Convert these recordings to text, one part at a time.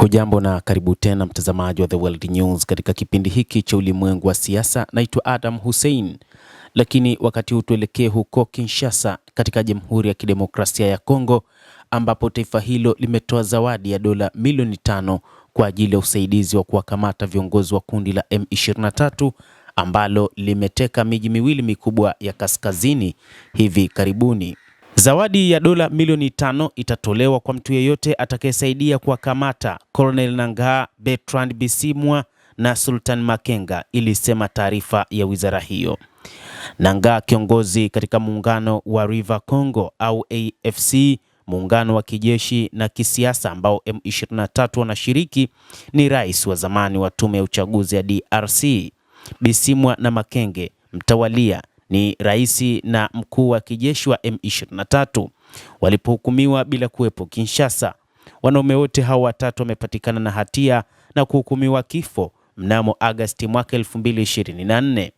Hujambo na karibu tena mtazamaji wa The World News katika kipindi hiki cha ulimwengu wa siasa. Naitwa Adam Hussein, lakini wakati huu tuelekee huko Kinshasa katika Jamhuri ya Kidemokrasia ya Kongo, ambapo taifa hilo limetoa zawadi ya dola milioni 5 kwa ajili ya usaidizi wa kuwakamata viongozi wa kundi la M23 ambalo limeteka miji miwili mikubwa ya kaskazini hivi karibuni. Zawadi ya dola milioni 5 itatolewa kwa mtu yeyote atakayesaidia kuwakamata Colonel Nangaa, Bertrand Bisimwa na Sultan Makenga, ilisema taarifa ya wizara hiyo. Nangaa, kiongozi katika muungano wa River Congo au AFC, muungano wa kijeshi na kisiasa ambao M23 wanashiriki, ni rais wa zamani wa tume ya uchaguzi ya DRC. Bisimwa na Makenge mtawalia ni rais na mkuu wa kijeshi wa M23 walipohukumiwa bila kuwepo Kinshasa. Wanaume wote hao watatu wamepatikana na hatia na kuhukumiwa kifo mnamo Agosti mwaka 2024.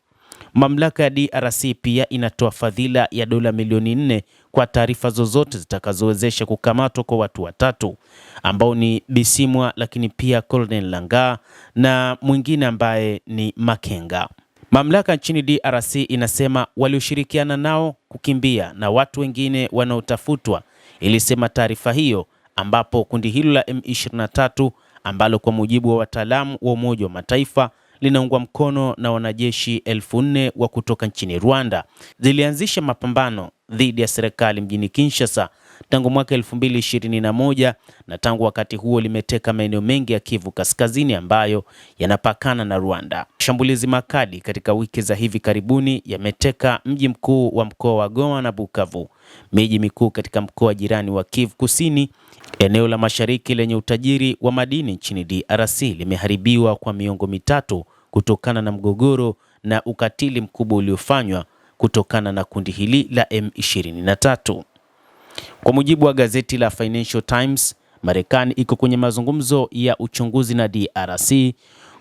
Mamlaka ya DRC pia inatoa fadhila ya dola milioni 4 kwa taarifa zozote zitakazowezesha kukamatwa kwa watu watatu ambao ni Bisimwa, lakini pia Colonel Nangaa na mwingine ambaye ni Makenga. Mamlaka nchini DRC inasema walioshirikiana nao kukimbia na watu wengine wanaotafutwa, ilisema taarifa hiyo, ambapo kundi hilo la M23 ambalo kwa mujibu wa wataalamu wa Umoja wa Mataifa linaungwa mkono na wanajeshi 4,000 wa kutoka nchini Rwanda, zilianzisha mapambano dhidi ya serikali mjini Kinshasa tangu mwaka 2021 na tangu wakati huo limeteka maeneo mengi ya Kivu Kaskazini ambayo yanapakana na Rwanda. Shambulizi makali katika wiki za hivi karibuni yameteka mji mkuu wa mkoa wa Goma na Bukavu, miji mikuu katika mkoa jirani wa Kivu Kusini. Eneo la mashariki lenye utajiri wa madini nchini DRC limeharibiwa kwa miongo mitatu kutokana na mgogoro na ukatili mkubwa uliofanywa kutokana na kundi hili la M23. Kwa mujibu wa gazeti la Financial Times, Marekani iko kwenye mazungumzo ya uchunguzi na DRC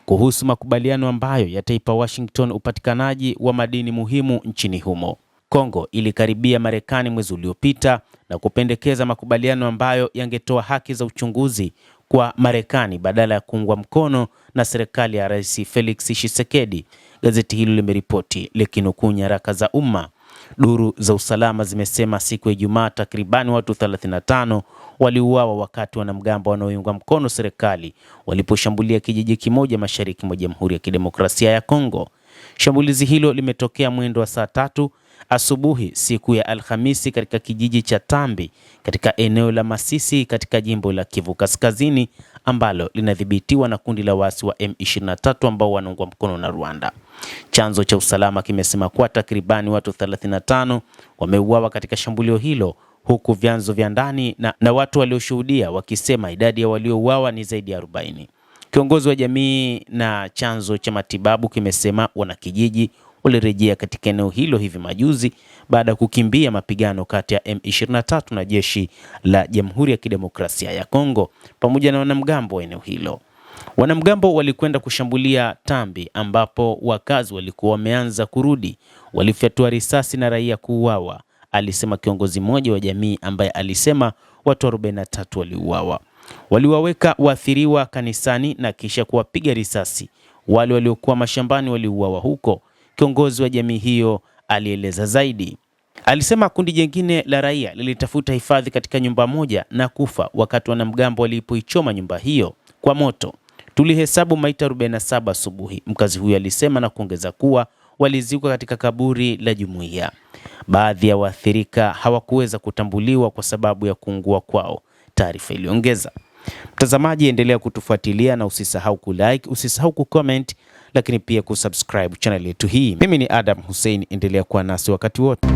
kuhusu makubaliano ambayo yataipa Washington upatikanaji wa madini muhimu nchini humo. Kongo ilikaribia Marekani mwezi uliopita na kupendekeza makubaliano ambayo yangetoa haki za uchunguzi kwa Marekani badala ya kuungwa mkono na serikali ya Rais Felix Tshisekedi, gazeti hilo limeripoti likinukuu nyaraka za umma. Duru za usalama zimesema siku ya Ijumaa takribani watu 35 waliuawa wakati wanamgambo wanaoiunga mkono serikali waliposhambulia kijiji kimoja mashariki mwa Jamhuri ya Kidemokrasia ya Kongo. Shambulizi hilo limetokea mwendo wa saa 3 asubuhi siku ya Alhamisi katika kijiji cha Tambi katika eneo la Masisi katika jimbo la Kivu Kaskazini ambalo linadhibitiwa na kundi la waasi wa M23 ambao wanaungwa mkono na Rwanda. Chanzo cha usalama kimesema kuwa takribani watu 35 wameuawa katika shambulio hilo, huku vyanzo vya ndani na watu walioshuhudia wakisema idadi ya waliouawa ni zaidi ya 40. Kiongozi wa jamii na chanzo cha matibabu kimesema wanakijiji walirejea katika eneo hilo hivi majuzi baada ya kukimbia mapigano kati ya M23 na jeshi la Jamhuri ya Kidemokrasia ya Kongo pamoja na wanamgambo wa eneo hilo. Wanamgambo walikwenda kushambulia Tambi ambapo wakazi walikuwa wameanza kurudi, walifyatua risasi na raia kuuawa, alisema kiongozi mmoja wa jamii ambaye alisema watu 43 waliuawa. Waliwaweka waathiriwa kanisani na kisha kuwapiga risasi. Wale waliokuwa mashambani waliuawa huko. Kiongozi wa jamii hiyo alieleza zaidi. Alisema kundi jingine la raia lilitafuta hifadhi katika nyumba moja na kufa wakati wanamgambo walipoichoma nyumba hiyo kwa moto. Tulihesabu maiti 47 asubuhi, mkazi huyo alisema na kuongeza kuwa walizikwa katika kaburi la jumuiya. Baadhi ya waathirika hawakuweza kutambuliwa kwa sababu ya kuungua kwao, taarifa iliongeza. Mtazamaji, endelea kutufuatilia na usisahau kulike, usisahau kucomment, lakini pia kusubscribe channel yetu hii. Mimi ni Adam Hussein, endelea kuwa nasi wakati wote.